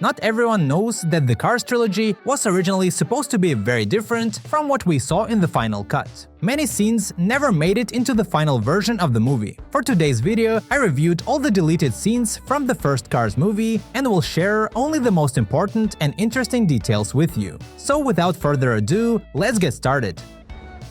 Not everyone knows that the Cars trilogy was originally supposed to be very different from what we saw in the final cut. Many scenes never made it into the final version of the movie. For today's video, I reviewed all the deleted scenes from the first Cars movie and will share only the most important and interesting details with you. So without further ado, let's get started.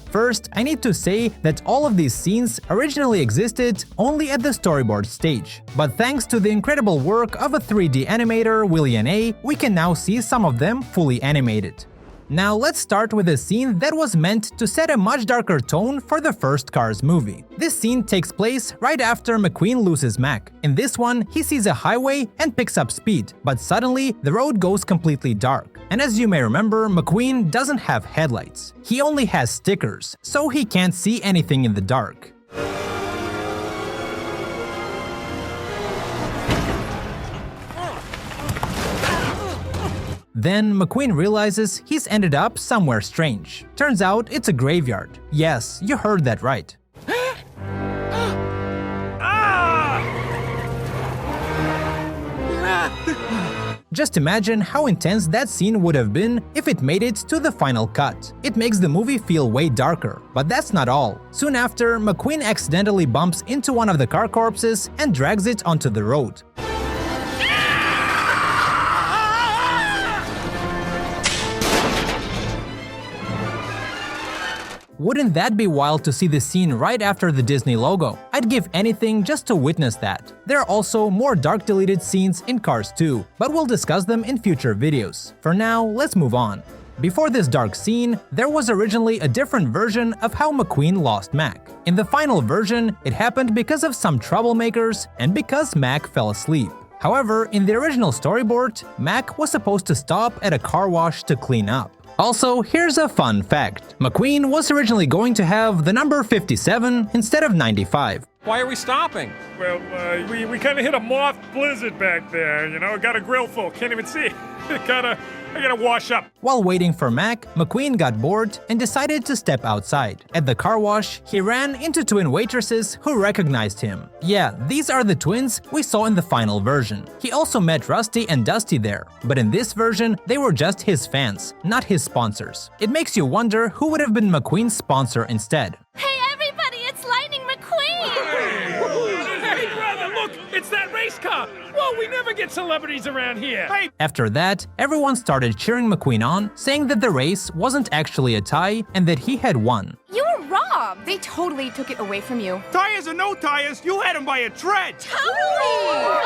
First, I need to say that all of these scenes originally existed only at the storyboard stage, but thanks to the incredible work of a 3D animator, William A., we can now see some of them fully animated. Now let's start with a scene that was meant to set a much darker tone for the first Cars movie. This scene takes place right after McQueen loses Mac. In this one, he sees a highway and picks up speed, but suddenly the road goes completely dark. And as you may remember, McQueen doesn't have headlights. He only has stickers, so he can't see anything in the dark. Then McQueen realizes he's ended up somewhere strange. Turns out it's a graveyard. Yes, you heard that right. Just imagine how intense that scene would have been if it made it to the final cut. It makes the movie feel way darker. But that's not all. Soon after, McQueen accidentally bumps into one of the car corpses and drags it onto the road. Wouldn't that be wild to see the scene right after the Disney logo? I'd give anything just to witness that. There are also more dark deleted scenes in Cars 2, but we'll discuss them in future videos. For now, let's move on. Before this dark scene, there was originally a different version of how McQueen lost Mac. In the final version, it happened because of some troublemakers and because Mac fell asleep. However, in the original storyboard, Mac was supposed to stop at a car wash to clean up. Also, here's a fun fact. McQueen was originally going to have the number 57 instead of 95. Why are we stopping? Well, we kind of hit a moth blizzard back there, you know, got a grill full, can't even see. I gotta wash up. While waiting for Mac, McQueen got bored and decided to step outside. At the car wash, he ran into twin waitresses who recognized him. Yeah, these are the twins we saw in the final version. He also met Rusty and Dusty there, but in this version, they were just his fans, not his sponsors. It makes you wonder who would have been McQueen's sponsor instead. Hey everybody, it's Lightning McQueen! Hey brother, look, it's that race car. Whoa, we never get celebrities around here. Hey. After that, everyone started cheering McQueen on, saying that the race wasn't actually a tie and that he had won. You were robbed! They totally took it away from you. Tires or no tires, you had him by a thread. Totally!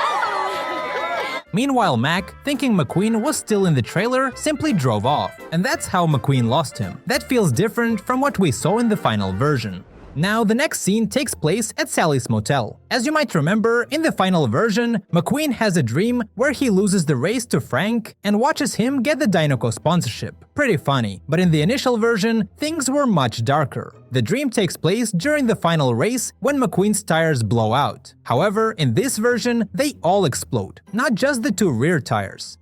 Meanwhile, Mac, thinking McQueen was still in the trailer, simply drove off. And that's how McQueen lost him. That feels different from what we saw in the final version. Now, the next scene takes place at Sally's motel. As you might remember, in the final version, McQueen has a dream where he loses the race to Frank and watches him get the Dinoco sponsorship. Pretty funny, but in the initial version, things were much darker. The dream takes place during the final race when McQueen's tires blow out. However, in this version, they all explode, not just the two rear tires.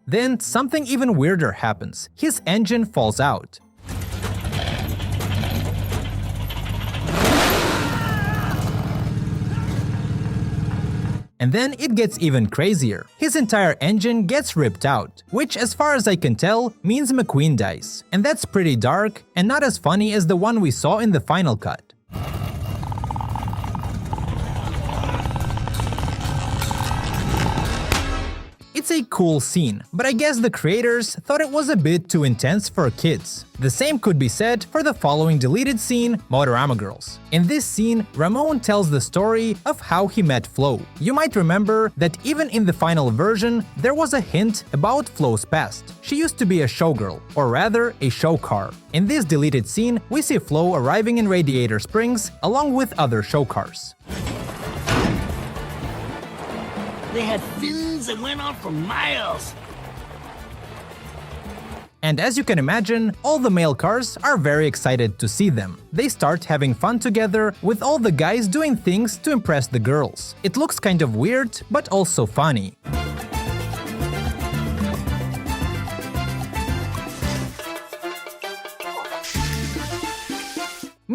Then something even weirder happens. His engine falls out. And then it gets even crazier. His entire engine gets ripped out, which as far as I can tell means McQueen dies. And that's pretty dark and not as funny as the one we saw in the final cut. It's a cool scene, but I guess the creators thought it was a bit too intense for kids. The same could be said for the following deleted scene, Motorama Girls. In this scene, Ramon tells the story of how he met Flo. You might remember that even in the final version, there was a hint about Flo's past. She used to be a showgirl, or rather, a show car. In this deleted scene, we see Flo arriving in Radiator Springs along with other show cars. They had fins that went on for miles. And as you can imagine, all the male cars are very excited to see them. They start having fun together, with all the guys doing things to impress the girls. It looks kind of weird, but also funny.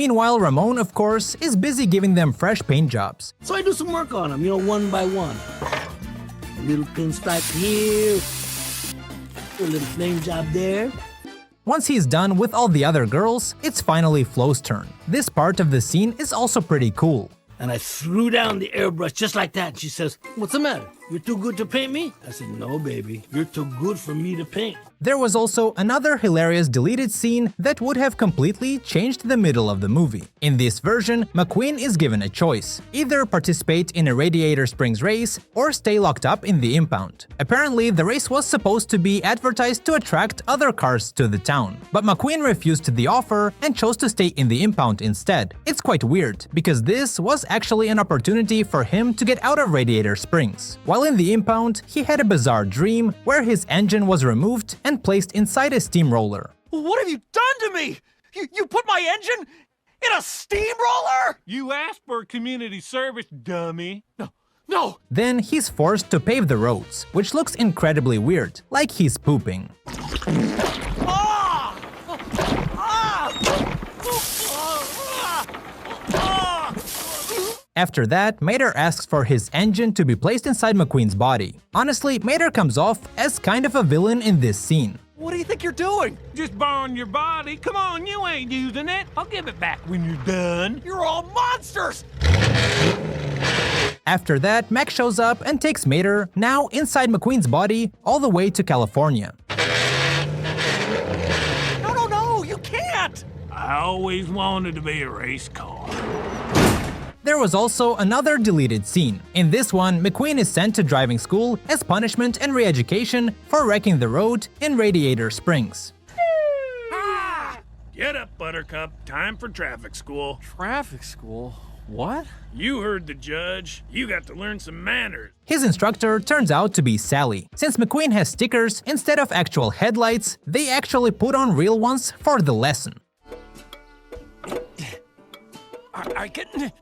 Meanwhile, Ramon, of course, is busy giving them fresh paint jobs. So I do some work on them, one by one. A little pinstripe here, a little flame job there. Once he's done with all the other girls, it's finally Flo's turn. This part of the scene is also pretty cool. And I threw down the airbrush just like that. And she says, "What's the matter? You're too good to paint me?" I said, "No, baby. You're too good for me to paint." There was also another hilarious deleted scene that would have completely changed the middle of the movie. In this version, McQueen is given a choice: either participate in a Radiator Springs race or stay locked up in the impound. Apparently, the race was supposed to be advertised to attract other cars to the town, but McQueen refused the offer and chose to stay in the impound instead. It's quite weird, because this was actually an opportunity for him to get out of Radiator Springs. While in the impound, he had a bizarre dream where his engine was removed and placed inside a steamroller. What have you done to me? You put my engine in a steamroller? You asked for community service, dummy. No! Then he's forced to pave the roads, which looks incredibly weird, like he's pooping. Ah! Ah! Ah! After that, Mater asks for his engine to be placed inside McQueen's body. Honestly, Mater comes off as kind of a villain in this scene. What do you think you're doing? Just borrowing your body. Come on, you ain't using it. I'll give it back when you're done. You're all monsters! After that, Mac shows up and takes Mater, now inside McQueen's body, all the way to California. No, you can't! I always wanted to be a race car. There was also another deleted scene. In this one, McQueen is sent to driving school as punishment and re-education for wrecking the road in Radiator Springs. Get up, Buttercup. Time for traffic school. Traffic school? What? You heard the judge. You got to learn some manners. His instructor turns out to be Sally. Since McQueen has stickers instead of actual headlights, they actually put on real ones for the lesson. I can...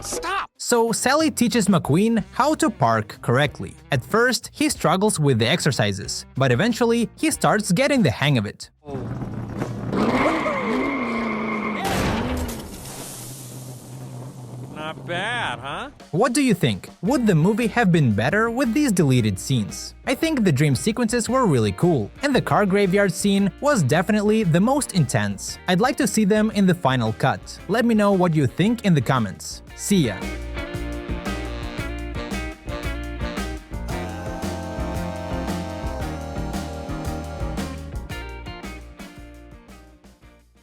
Stop! So Sally teaches McQueen how to park correctly. At first, he struggles with the exercises, but eventually he starts getting the hang of it. Not bad, huh? What do you think? Would the movie have been better with these deleted scenes? I think the dream sequences were really cool, and the car graveyard scene was definitely the most intense. I'd like to see them in the final cut. Let me know what you think in the comments. See ya!